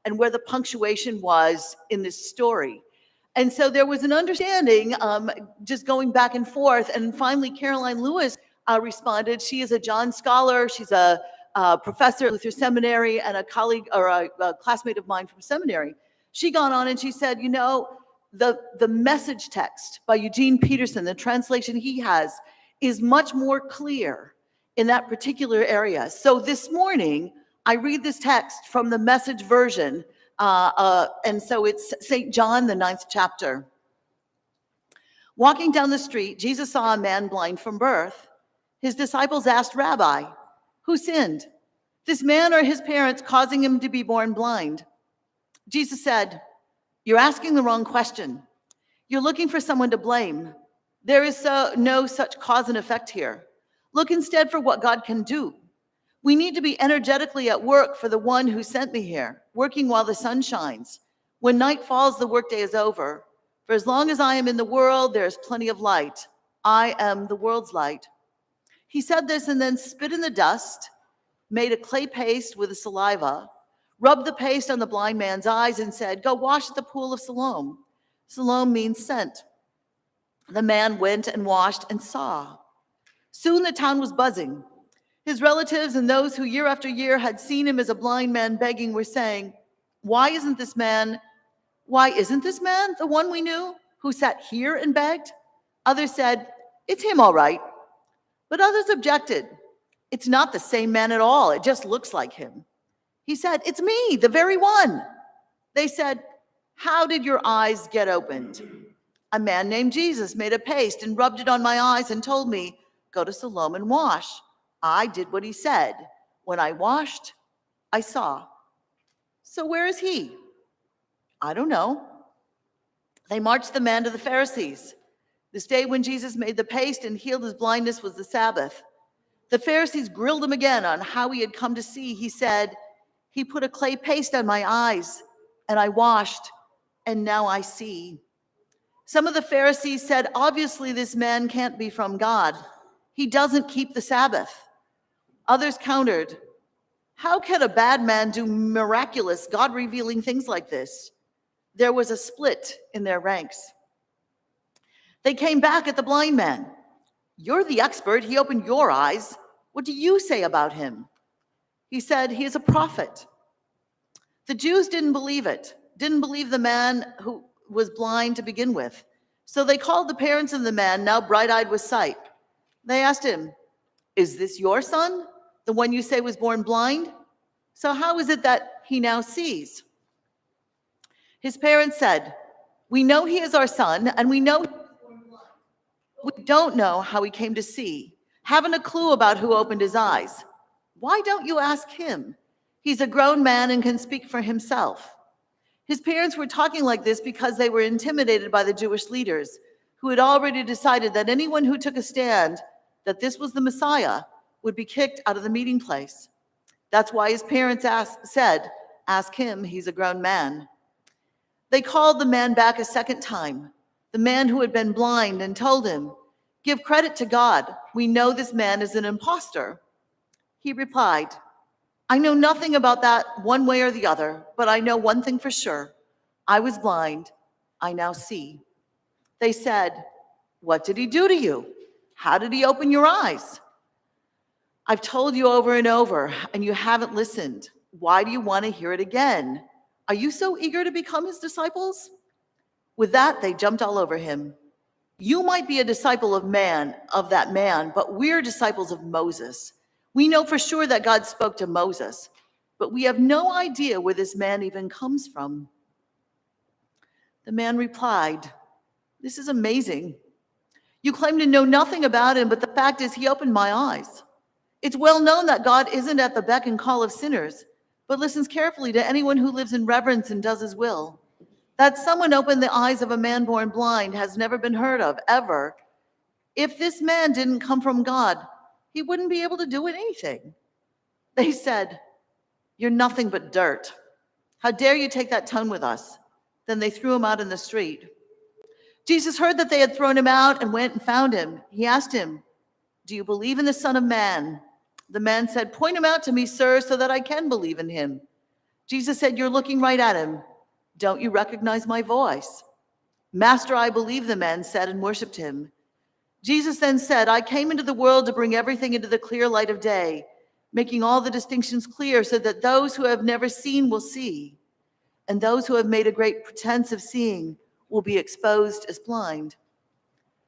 and where the punctuation was in this story. And so there was an understanding, just going back and forth. And finally, Caroline Lewis responded. She is a John scholar. She's a professor at Lutheran Seminary and a colleague or a classmate of mine from seminary. She got on and she said, you know, the message text by Eugene Peterson, the translation he has, is much more clear in that particular area. So this morning, I read this text from the Message version, and so it's St. John, the 9th chapter. Walking down the street, Jesus saw a man blind from birth. His disciples asked, Rabbi, who sinned, this man or his parents, causing him to be born blind? Jesus said, you're asking the wrong question. You're looking for someone to blame. There is no such cause and effect here. Look instead for what God can do. We need to be energetically at work for the one who sent me here, working while the sun shines. When night falls, the workday is over. For as long as I am in the world, there is plenty of light. I am the world's light. He said this and then spit in the dust, made a clay paste with the saliva, rubbed the paste on the blind man's eyes and said, go wash at the pool of Siloam. Siloam means sent. The man went and washed and saw. Soon the town was buzzing. His relatives and those who year after year had seen him as a blind man begging were saying, why isn't this man the one we knew who sat here and begged? Others said, it's him all right. But others objected. It's not the same man at all. It just looks like him. He said, it's me, the very one. They said, how did your eyes get opened? A man named Jesus made a paste and rubbed it on my eyes and told me, go to Siloam and wash. I did what he said. When I washed, I saw. So where is he? I don't know. They marched the man to the Pharisees. This day when Jesus made the paste and healed his blindness was the Sabbath. The Pharisees grilled him again on how he had come to see. He said, he put a clay paste on my eyes, and I washed, and now I see. Some of the Pharisees said, obviously this man can't be from God. He doesn't keep the Sabbath. Others countered, how can a bad man do miraculous, God-revealing things like this? There was a split in their ranks. They came back at the blind man. You're the expert. He opened your eyes. What do you say about him? He said, he is a prophet. The Jews didn't believe it, didn't believe the man who was blind to begin with. So they called the parents of the man, now bright-eyed with sight. They asked him, is this your son, the one you say was born blind? So how is it that he now sees? His parents said, we know he is our son, and we know he was born blind. We don't know how he came to see, haven't a clue about who opened his eyes. Why don't you ask him? He's a grown man and can speak for himself. His parents were talking like this because they were intimidated by the Jewish leaders, who had already decided that anyone who took a stand that this was the Messiah would be kicked out of the meeting place. That's why his parents said, ask him, he's a grown man. They called the man back a second time, the man who had been blind, and told him, give credit to God. We know this man is an impostor. He replied, I know nothing about that one way or the other, but I know one thing for sure. I was blind. I now see. They said, what did he do to you? How did he open your eyes? I've told you over and over, and you haven't listened. Why do you want to hear it again? Are you so eager to become his disciples? With that, they jumped all over him. You might be a disciple of that man, but we're disciples of Moses. We know for sure that God spoke to Moses, but we have no idea where this man even comes from. The man replied, this is amazing. You claim to know nothing about him, but the fact is he opened my eyes. It's well known that God isn't at the beck and call of sinners, but listens carefully to anyone who lives in reverence and does his will. That someone opened the eyes of a man born blind has never been heard of, ever. If this man didn't come from God, he wouldn't be able to do anything. They said, you're nothing but dirt. How dare you take that tone with us? Then they threw him out in the street. Jesus heard that they had thrown him out and went and found him. He asked him, do you believe in the Son of Man? The man said, point him out to me, sir, so that I can believe in him. Jesus said, "You're looking right at him. Don't you recognize my voice?" "Master, I believe," the man said, and worshiped him. Jesus then said, "I came into the world to bring everything into the clear light of day, making all the distinctions clear so that those who have never seen will see, and those who have made a great pretense of seeing will be exposed as blind."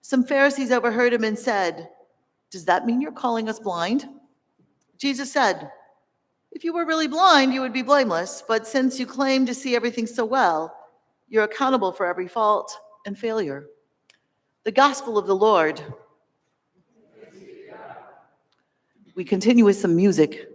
Some Pharisees overheard him and said, "Does that mean you're calling us blind?" Jesus said, "If you were really blind, you would be blameless, but since you claim to see everything so well, you're accountable for every fault and failure." The gospel of the Lord. We continue with some music.